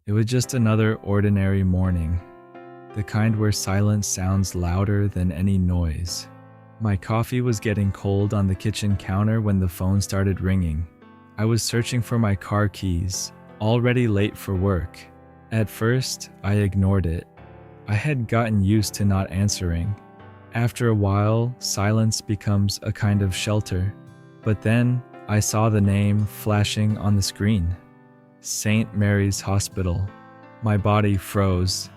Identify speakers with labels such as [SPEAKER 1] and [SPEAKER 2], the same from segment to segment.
[SPEAKER 1] It was just another ordinary morning, the kind where silence sounds louder than any noise. My coffee was getting cold on the kitchen counter when the phone started ringing. I was searching for my car keys, already late for work. At first, I ignored it. I had gotten used to not answering. After a while, silence becomes a kind of shelter. But then, I saw the name flashing on the screen. St. Mary's Hospital. My body froze.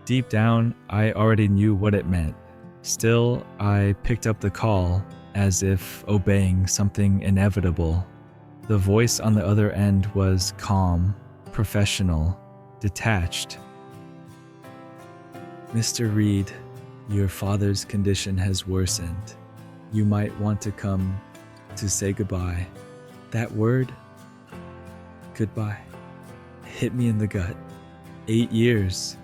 [SPEAKER 1] Deep down, I already knew what it meant. Still, I picked up the call, as if obeying something inevitable. The voice on the other end was calm, professional, detached. "Mr. Reed, your father's condition has worsened. You might want to come to say goodbye." That word, goodbye, hit me in the gut. 8 years.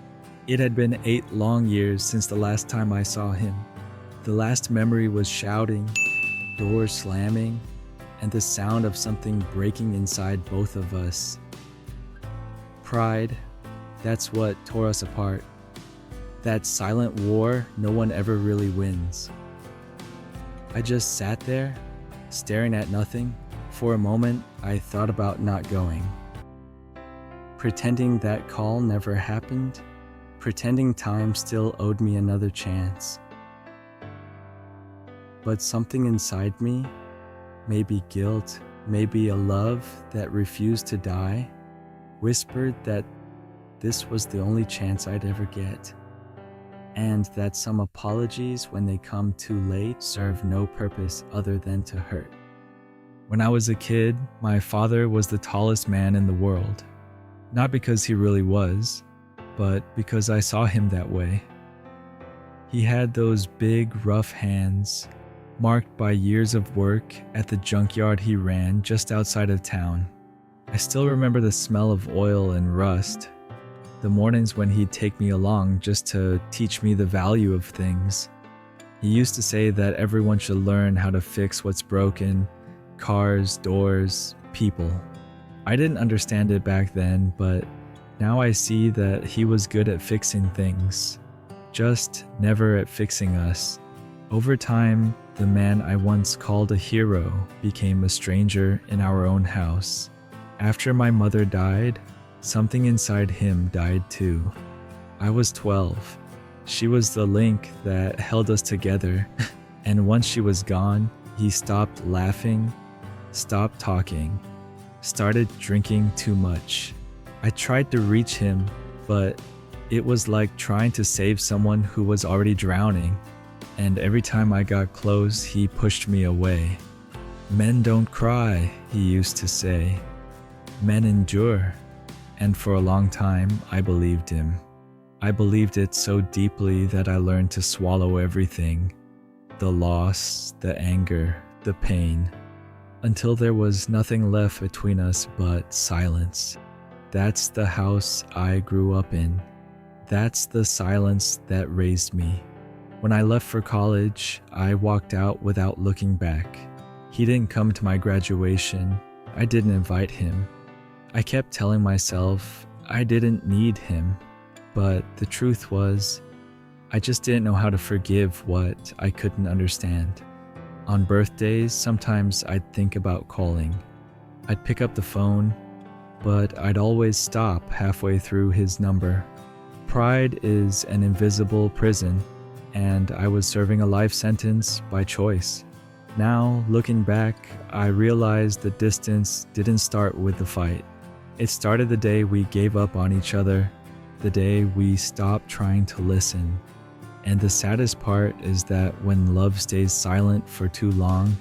[SPEAKER 1] It had been 8 long years since the last time I saw him. The last memory was shouting, doors slamming, and the sound of something breaking inside both of us. Pride, that's what tore us apart. That silent war no one ever really wins. I just sat there, staring at nothing. For a moment, I thought about not going. Pretending that call never happened. Pretending time still owed me another chance. But something inside me, maybe guilt, maybe a love that refused to die, whispered that this was the only chance I'd ever get, and that some apologies, when they come too late, serve no purpose other than to hurt. When I was a kid, my father was the tallest man in the world. Not because he really was, but because I saw him that way. He had those big, rough hands, marked by years of work at the junkyard he ran just outside of town. I still remember the smell of oil and rust, the mornings when he'd take me along just to teach me the value of things. He used to say that everyone should learn how to fix what's broken, cars, doors, people. I didn't understand it back then, but now I see that he was good at fixing things, just never at fixing us. Over time, the man I once called a hero became a stranger in our own house. After my mother died, something inside him died too. I was 12. She was the link that held us together, and once she was gone, he stopped laughing, stopped talking, started drinking too much. I tried to reach him, but it was like trying to save someone who was already drowning, and every time I got close, he pushed me away. "Men don't cry," he used to say. "Men endure." And for a long time, I believed him. I believed it so deeply that I learned to swallow everything. The loss, the anger, the pain. Until there was nothing left between us but silence. That's the house I grew up in. That's the silence that raised me. When I left for college, I walked out without looking back. He didn't come to my graduation. I didn't invite him. I kept telling myself I didn't need him. But the truth was, I just didn't know how to forgive what I couldn't understand. On birthdays, sometimes I'd think about calling. I'd pick up the phone, but I'd always stop halfway through his number. Pride is an invisible prison, and I was serving a life sentence by choice. Now, looking back, I realized the distance didn't start with the fight. It started the day we gave up on each other, the day we stopped trying to listen. And the saddest part is that when love stays silent for too long,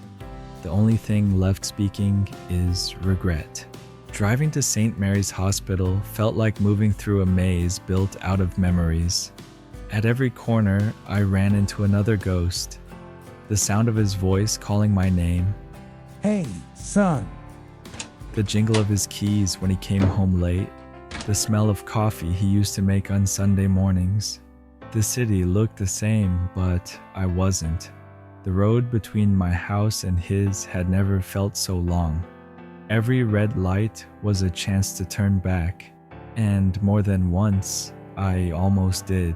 [SPEAKER 1] the only thing left speaking is regret. Driving to St. Mary's Hospital felt like moving through a maze built out of memories. At every corner, I ran into another ghost. The sound of his voice calling my name.
[SPEAKER 2] "Hey, son."
[SPEAKER 1] The jingle of his keys when he came home late. The smell of coffee he used to make on Sunday mornings. The city looked the same, but I wasn't. The road between my house and his had never felt so long. Every red light was a chance to turn back. And more than once, I almost did.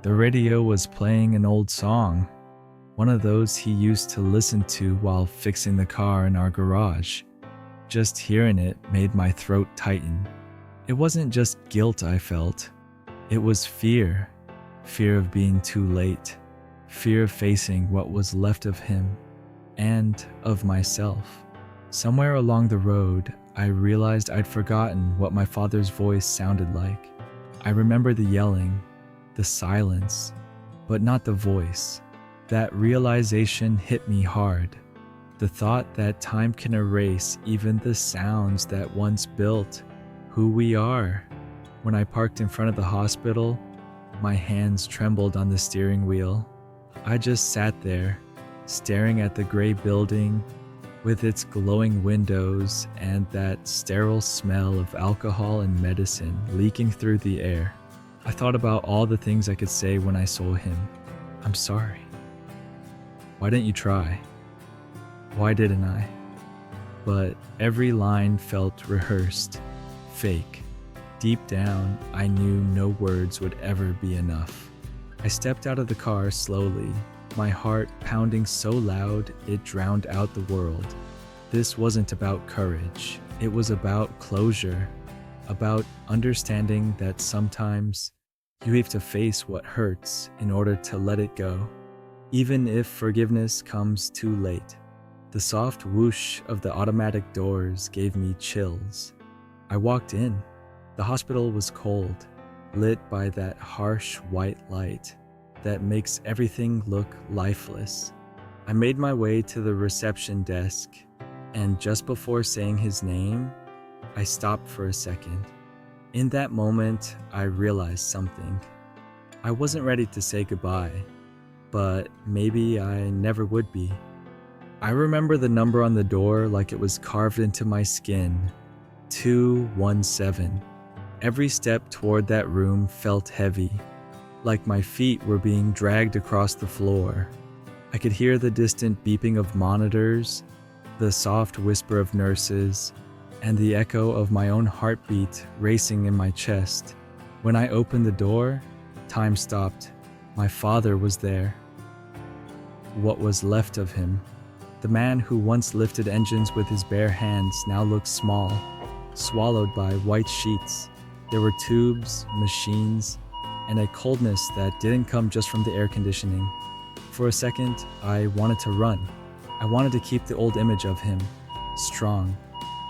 [SPEAKER 1] The radio was playing an old song, one of those he used to listen to while fixing the car in our garage. Just hearing it made my throat tighten. It wasn't just guilt I felt, it was fear. Fear of being too late, fear of facing what was left of him and of myself. Somewhere along the road, I realized I'd forgotten what my father's voice sounded like. I remember the yelling, the silence, but not the voice. That realization hit me hard. The thought that time can erase even the sounds that once built who we are. When I parked in front of the hospital, my hands trembled on the steering wheel. I just sat there, staring at the gray building with its glowing windows and that sterile smell of alcohol and medicine leaking through the air. I thought about all the things I could say when I saw him. I'm sorry. Why didn't you try? Why didn't I? But every line felt rehearsed, fake. Deep down, I knew no words would ever be enough. I stepped out of the car slowly, my heart pounding so loud it drowned out the world. This wasn't about courage. It was about closure, about understanding that sometimes you have to face what hurts in order to let it go, even if forgiveness comes too late. The soft whoosh of the automatic doors gave me chills. I walked in. The hospital was cold, lit by that harsh white light that makes everything look lifeless. I made my way to the reception desk, and just before saying his name, I stopped for a second. In that moment, I realized something. I wasn't ready to say goodbye, but maybe I never would be. I remember the number on the door like it was carved into my skin, 217. Every step toward that room felt heavy, like my feet were being dragged across the floor. I could hear the distant beeping of monitors, the soft whisper of nurses, and the echo of my own heartbeat racing in my chest. When I opened the door, time stopped. My father was there. What was left of him. The man who once lifted engines with his bare hands now looked small, swallowed by white sheets. There were tubes, machines, and a coldness that didn't come just from the air conditioning. For a second, I wanted to run. I wanted to keep the old image of him, strong,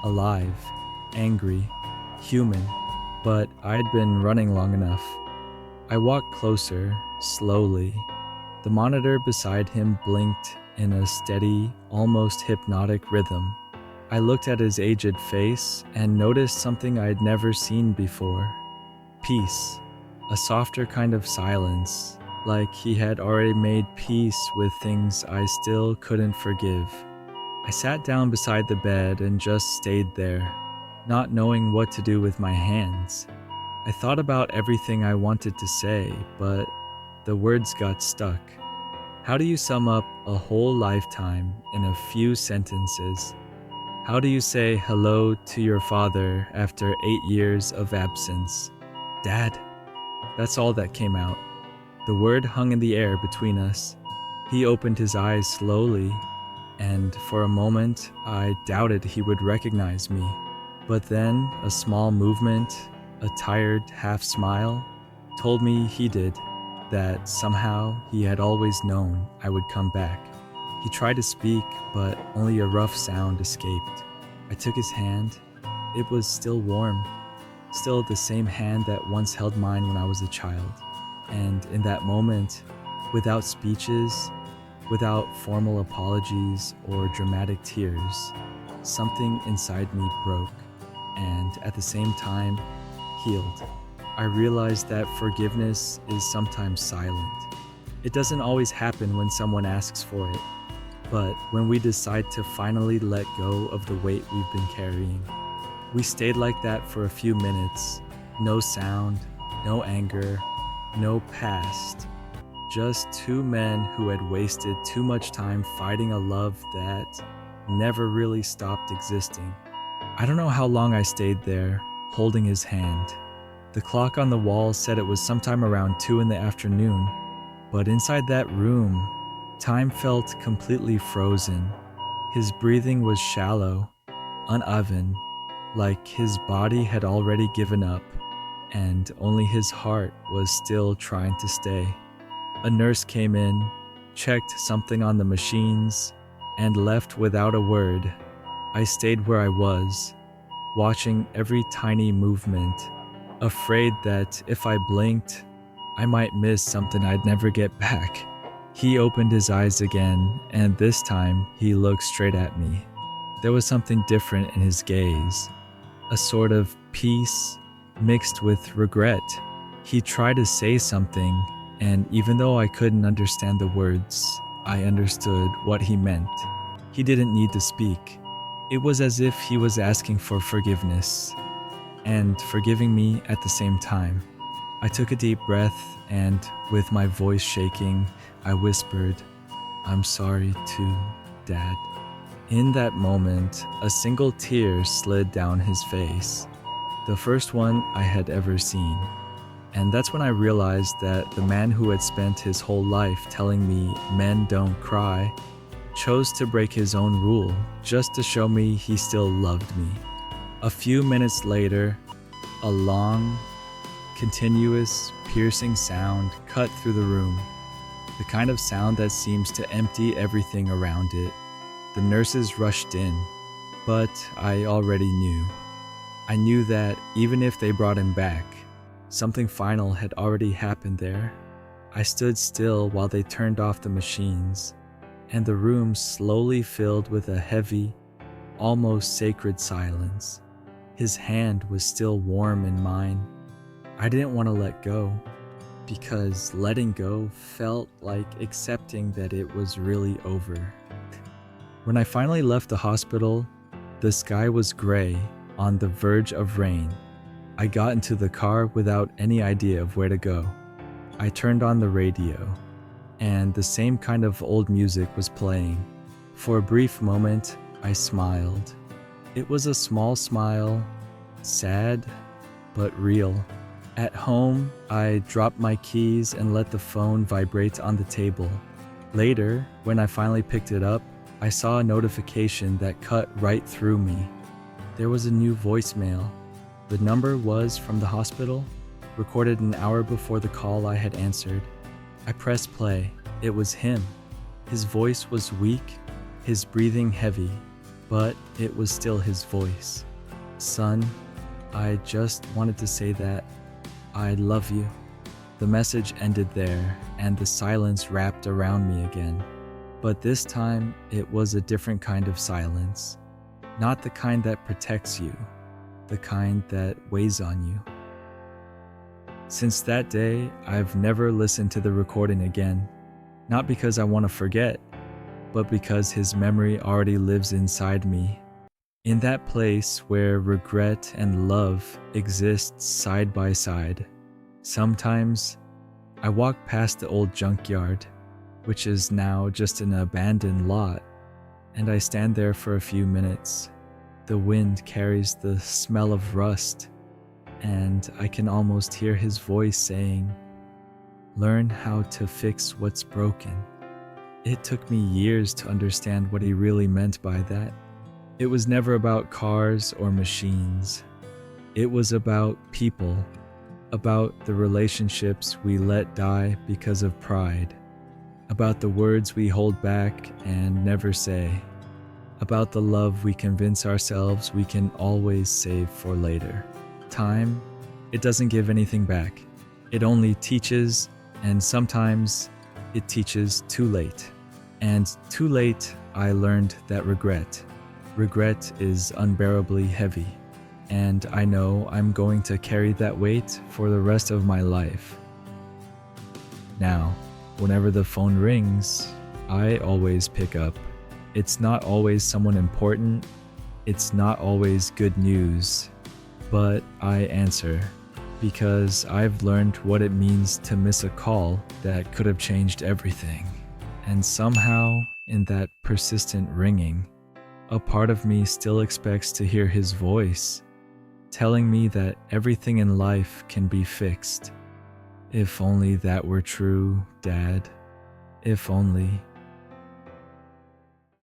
[SPEAKER 1] alive, angry, human, but I'd been running long enough. I walked closer, slowly. The monitor beside him blinked in a steady, almost hypnotic rhythm. I looked at his aged face and noticed something I'd never seen before. Peace, a softer kind of silence, like he had already made peace with things I still couldn't forgive. I sat down beside the bed and just stayed there, not knowing what to do with my hands. I thought about everything I wanted to say, but the words got stuck. How do you sum up a whole lifetime in a few sentences? How do you say hello to your father after 8 years of absence? Dad. That's all that came out. The word hung in the air between us. He opened his eyes slowly, and for a moment I doubted he would recognize me. But then a small movement, a tired half smile, told me he did, that somehow he had always known I would come back. He tried to speak, but only a rough sound escaped. I took his hand. It was still warm, still the same hand that once held mine when I was a child. And in that moment, without speeches, without formal apologies or dramatic tears, something inside me broke, and at the same time, healed. I realized that forgiveness is sometimes silent. It doesn't always happen when someone asks for it, but when we decide to finally let go of the weight we've been carrying. We stayed like that for a few minutes. No sound, no anger, no past. Just two men who had wasted too much time fighting a love that never really stopped existing. I don't know how long I stayed there, holding his hand. The clock on the wall said it was sometime around 2 in the afternoon, but inside that room, time felt completely frozen. His breathing was shallow, uneven, like his body had already given up, and only his heart was still trying to stay. A nurse came in, checked something on the machines, and left without a word. I stayed where I was, watching every tiny movement, afraid that if I blinked, I might miss something I'd never get back. He opened his eyes again, and this time he looked straight at me. There was something different in his gaze, a sort of peace mixed with regret. He tried to say something, and even though I couldn't understand the words, I understood what he meant. He didn't need to speak. It was as if he was asking for forgiveness and forgiving me at the same time. I took a deep breath and, with my voice shaking, I whispered, "I'm sorry too, Dad." In that moment, a single tear slid down his face, the first one I had ever seen. And that's when I realized that the man who had spent his whole life telling me men don't cry chose to break his own rule just to show me he still loved me. A few minutes later, a long, continuous, piercing sound cut through the room, the kind of sound that seems to empty everything around it. The nurses rushed in, but I already knew. I knew that even if they brought him back, something final had already happened there. I stood still while they turned off the machines, and the room slowly filled with a heavy, almost sacred silence. His hand was still warm in mine. I didn't want to let go, because letting go felt like accepting that it was really over. When I finally left the hospital, the sky was gray, on the verge of rain. I got into the car without any idea of where to go. I turned on the radio, and the same kind of old music was playing. For a brief moment, I smiled. It was a small smile, sad, but real. At home, I dropped my keys and let the phone vibrate on the table. Later, when I finally picked it up, I saw a notification that cut right through me. There was a new voicemail. The number was from the hospital, recorded an hour before the call I had answered. I pressed play. It was him. His voice was weak, his breathing heavy, but it was still his voice. "Son, I just wanted to say that I love you." The message ended there, and the silence wrapped around me again. But this time, it was a different kind of silence. Not the kind that protects you, the kind that weighs on you. Since that day, I've never listened to the recording again. Not because I want to forget, but because his memory already lives inside me. In that place where regret and love exist side by side. Sometimes, I walk past the old junkyard, which is now just an abandoned lot, and I stand there for a few minutes. The wind carries the smell of rust, and I can almost hear his voice saying, "Learn how to fix what's broken." It took me years to understand what he really meant by that. It was never about cars or machines. It was about people, about the relationships we let die because of pride, about the words we hold back and never say, about the love we convince ourselves we can always save for later. Time, it doesn't give anything back. It only teaches, and sometimes it teaches too late. And too late, I learned that regret is unbearably heavy. And I know I'm going to carry that weight for the rest of my life. Now, whenever the phone rings, I always pick up. It's not always someone important. It's not always good news. But I answer because I've learned what it means to miss a call that could have changed everything. And somehow, in that persistent ringing, a part of me still expects to hear his voice, telling me that everything in life can be fixed. If only that were true, Dad. If only.